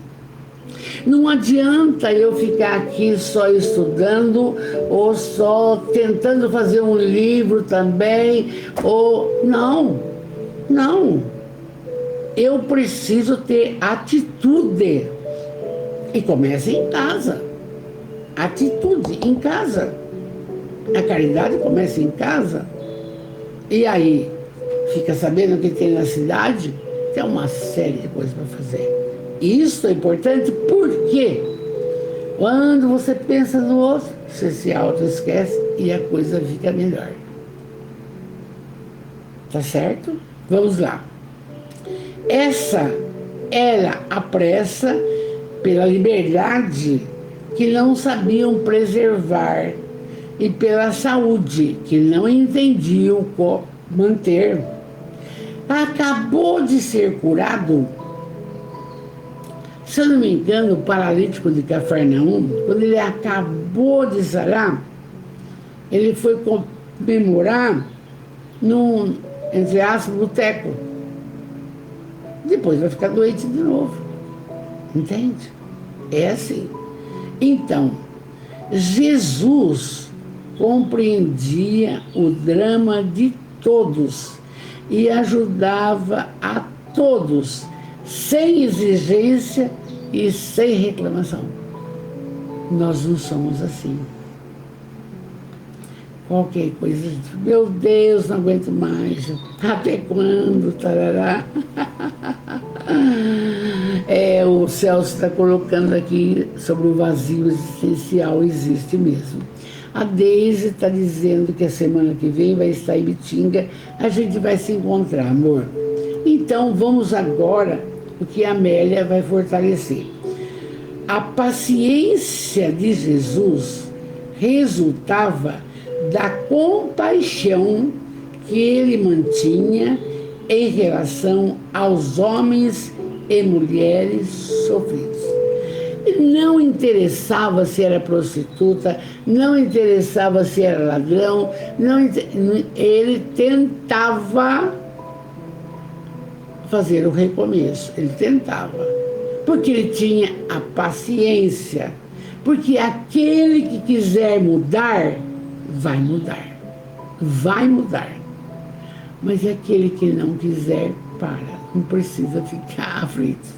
Não adianta eu ficar aqui só estudando ou só tentando fazer um livro também, ou não. Eu preciso ter atitude. E começa em casa. Atitude em casa. A caridade começa em casa. E aí, fica sabendo o que tem na cidade? Tem uma série de coisas para fazer. Isso é importante porque quando você pensa no outro, você se auto-esquece e a coisa fica melhor. Tá certo? Vamos lá. Essa era a pressa pela liberdade que não sabiam preservar e pela saúde que não entendiam como manter. Acabou de ser curado, se eu não me engano, o paralítico de Cafarnaum, quando ele acabou de sarar, ele foi comemorar num, entre aspas, boteco. Depois vai ficar doente de novo. Entende? É assim. Então, Jesus compreendia o drama de todos e ajudava a todos, sem exigência e sem reclamação. Nós não somos assim. Qualquer coisa, meu Deus, não aguento mais. Até quando? Tarará. O Celso está colocando aqui sobre o vazio existencial, existe mesmo. A Deise está dizendo que a semana que vem vai estar em Bitinga, a gente vai se encontrar, amor. Então vamos agora, o que a Amélia vai fortalecer. A paciência de Jesus resultava da compaixão que ele mantinha em relação aos homens e mulheres sofridos. Não interessava se era prostituta, não interessava se era ladrão, ele tentava fazer o recomeço, ele tentava, porque ele tinha a paciência, porque aquele que quiser mudar, vai mudar, mas aquele que não quiser, não precisa ficar aflito.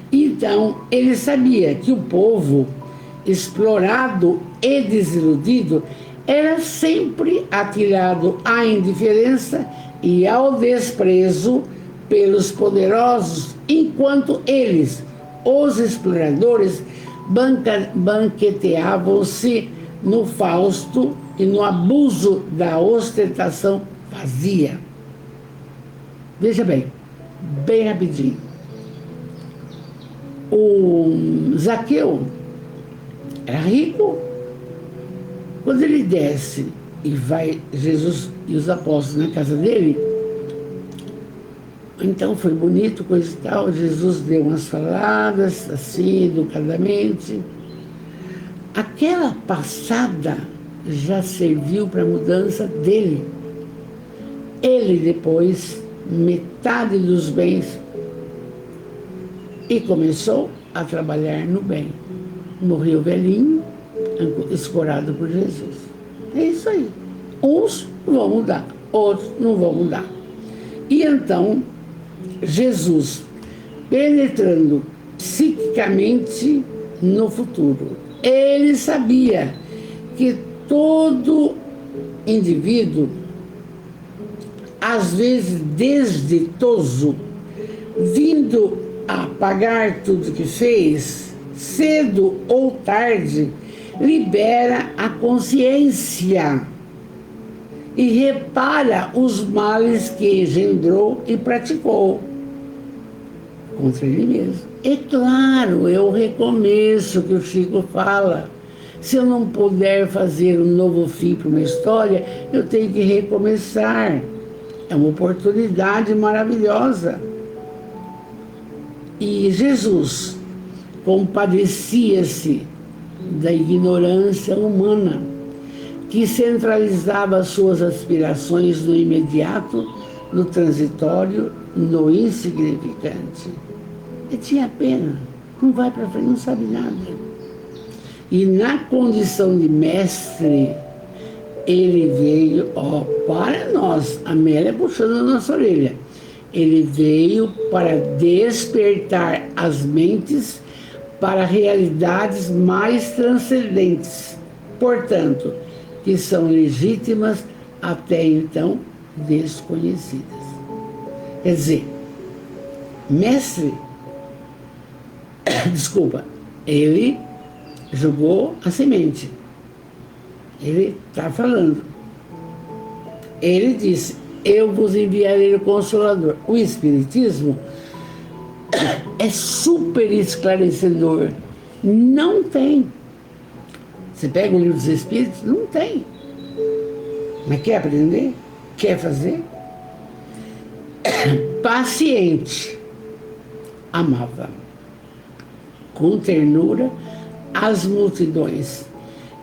Então, ele sabia que o povo explorado e desiludido era sempre atirado à indiferença e ao desprezo pelos poderosos, enquanto eles, os exploradores, banqueteavam-se no fausto e no abuso da ostentação vazia. Veja bem rapidinho. O Zaqueu era rico. Quando ele desce e vai Jesus e os apóstolos na casa dele, então foi bonito, coisa e tal. Jesus deu umas faladas assim, educadamente. Aquela passada já serviu para a mudança dele. Ele depois, metade dos bens, e começou a trabalhar no bem. morreu velhinho, escorado por Jesus. É isso aí. Uns vão mudar, outros não vão mudar. E então, Jesus, penetrando psiquicamente no futuro, ele sabia que todo indivíduo, às vezes desditoso, vindo a pagar tudo que fez, cedo ou tarde, libera a consciência e repara os males que engendrou e praticou contra ele mesmo. É claro, é o recomeço que o Chico fala. Se eu não puder fazer um novo fim para uma história, eu tenho que recomeçar. É uma oportunidade maravilhosa. E Jesus compadecia-se da ignorância humana, que centralizava suas aspirações no imediato, no transitório, no insignificante. E tinha pena, não vai para frente, não sabe nada. E na condição de mestre, ele veio, para nós, a Amélia puxando a nossa orelha, ele veio para despertar as mentes para realidades mais transcendentes, portanto, que são legítimas até então desconhecidas. Quer dizer, mestre, desculpa, ele jogou a semente. Ele está falando. Ele disse, eu vos enviarei o Consolador. O Espiritismo é super esclarecedor. Não tem. Você pega o livro dos Espíritos, não tem. Mas quer aprender? Quer fazer? Paciente. Amava com ternura as multidões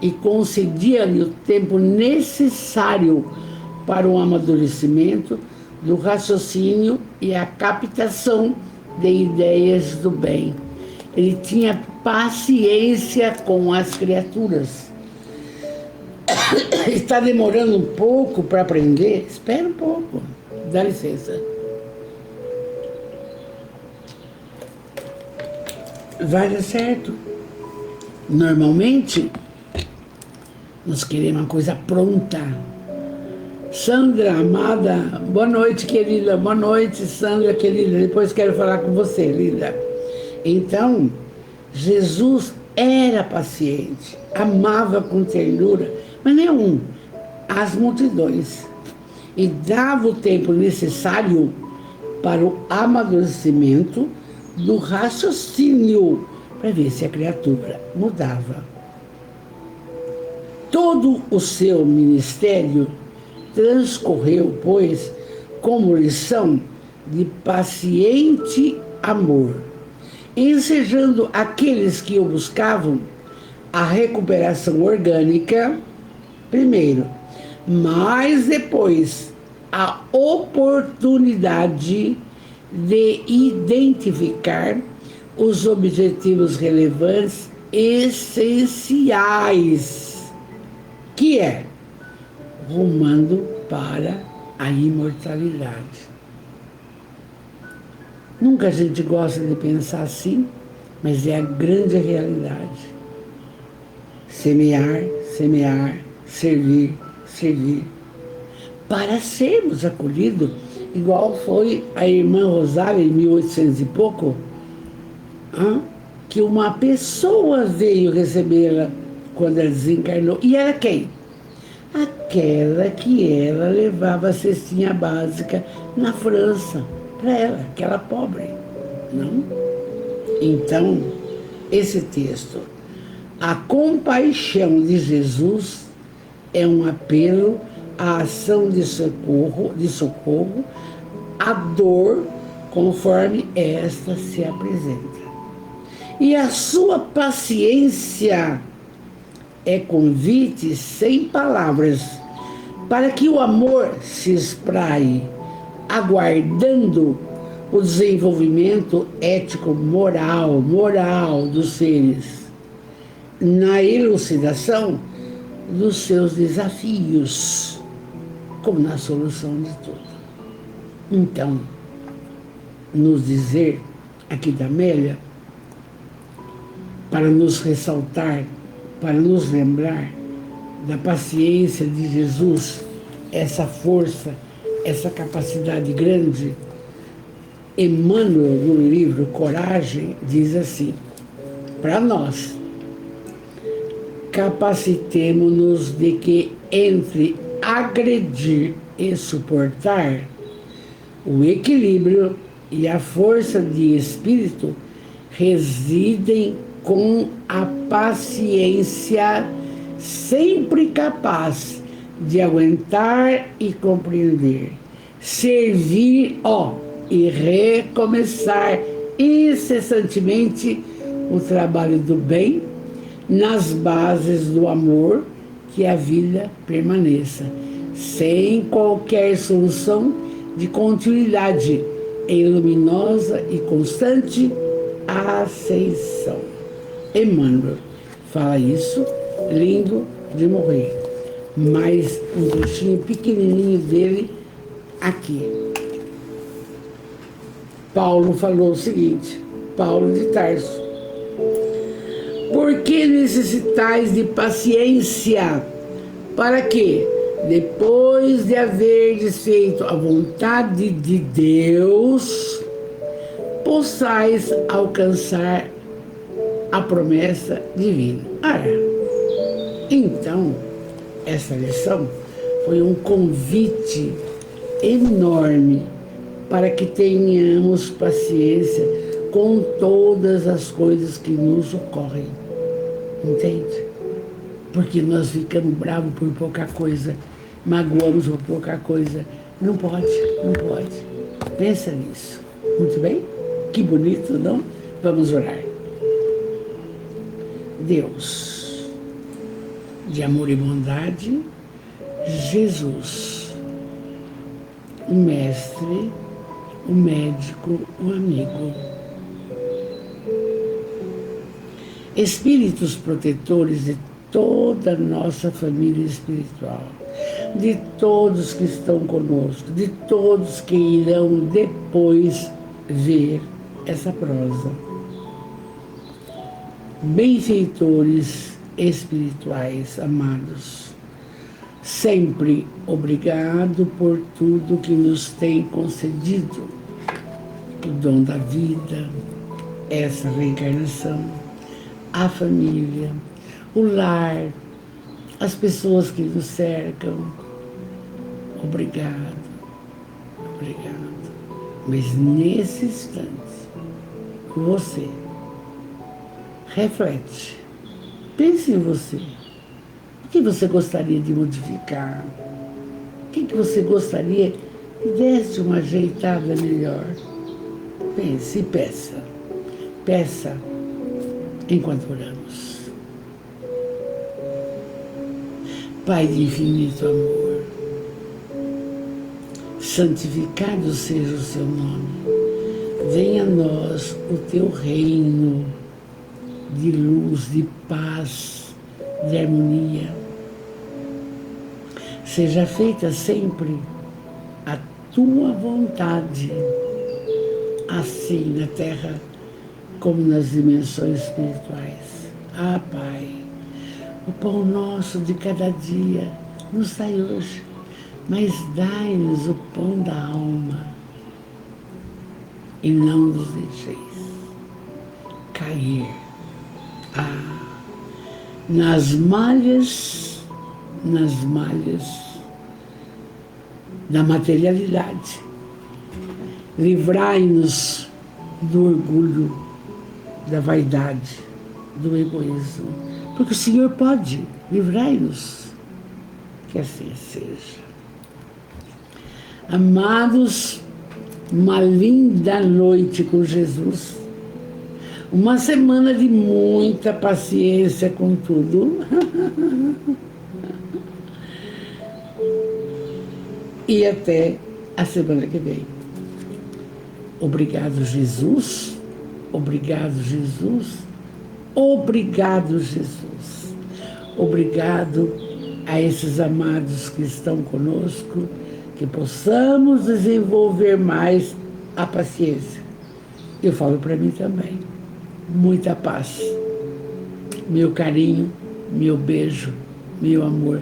e concedia-lhe o tempo necessário para o amadurecimento do raciocínio e a captação de ideias do bem. Ele tinha paciência com as criaturas. Está demorando um pouco para aprender? Espera um pouco, dá licença. Vai dar certo. Normalmente, nós queremos uma coisa pronta. Sandra, amada, boa noite, querida. Boa noite, Sandra, querida. Depois quero falar com você, linda. Então, Jesus era paciente, amava com ternura, mas não as multidões. E dava o tempo necessário para o amadurecimento do raciocínio, para ver se a criatura mudava. Todo o seu ministério transcorreu, pois, como lição de paciente amor, ensejando aqueles que o buscavam a recuperação orgânica, primeiro, mas depois a oportunidade de identificar os objetivos relevantes essenciais, que é rumando para a imortalidade. Nunca a gente gosta de pensar assim, mas é a grande realidade. Semear, semear, servir, servir, para sermos acolhidos, igual foi a irmã Rosália em 1800 e pouco, que uma pessoa veio recebê-la quando ela desencarnou. E era quem? Aquela que ela levava a cestinha básica na França, para ela, aquela pobre. Não? Então, esse texto, a compaixão de Jesus é um apelo à ação de socorro, à dor, conforme esta se apresenta. E a sua paciência é convite sem palavras, para que o amor se espraie, aguardando o desenvolvimento ético moral dos seres. na elucidação dos seus desafios, como na solução de tudo. Então, nos dizer aqui da Amélia, para nos ressaltar, para nos lembrar da paciência de Jesus, essa força, essa capacidade grande, Emmanuel, no livro Coragem, diz assim, para nós, capacitemo-nos de que entre agredir e suportar, o equilíbrio e a força de espírito residem com a paciência sempre capaz de aguentar e compreender, servir, e recomeçar incessantemente o trabalho do bem nas bases do amor, que a vida permaneça, sem qualquer solução de continuidade em luminosa e constante ascensão. Emmanuel fala isso, lindo de morrer, mas um trechinho pequenininho dele aqui. Paulo falou o seguinte, Paulo de Tarso: por que necessitais de paciência? Para que, depois de haverdes feito a vontade de Deus, possais alcançar a promessa divina. Então, essa lição foi um convite enorme para que tenhamos paciência com todas as coisas que nos ocorrem. Entende? Porque nós ficamos bravos por pouca coisa, magoamos por pouca coisa. Não pode, não pode. Pensa nisso. Muito bem? Que bonito, não? Vamos orar. Deus, de amor e bondade, Jesus, o mestre, o médico, o amigo. Espíritos protetores de toda a nossa família espiritual, de todos que estão conosco, de todos que irão depois ver essa prosa. Benfeitores espirituais amados, sempre obrigado por tudo que nos tem concedido, o dom da vida, essa reencarnação, a família, o lar, as pessoas que nos cercam. Obrigado, obrigado. Mas nesse instante, você reflete, pense em você. O que você gostaria de modificar? O que você gostaria que desse uma ajeitada melhor? Pense e peça. Peça enquanto oramos. Pai de infinito amor, santificado seja o seu nome. Venha a nós o teu reino de luz, de paz, de harmonia. Seja feita sempre a tua vontade, assim na terra como nas dimensões espirituais. Pai, o pão nosso de cada dia nos dai hoje, mas dai-nos o pão da alma e não nos deixeis cair nas malhas da materialidade. Livrai-nos do orgulho, da vaidade, do egoísmo, porque o Senhor pode. Livrai-nos, que assim seja. Amados, uma linda noite com Jesus, uma semana de muita paciência com tudo. E até a semana que vem. Obrigado, Jesus. Obrigado, Jesus. Obrigado, Jesus. Obrigado a esses amados que estão conosco, que possamos desenvolver mais a paciência. Eu falo para mim também. Muita paz. Meu carinho, meu beijo, meu amor.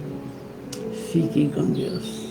Fiquem com Deus.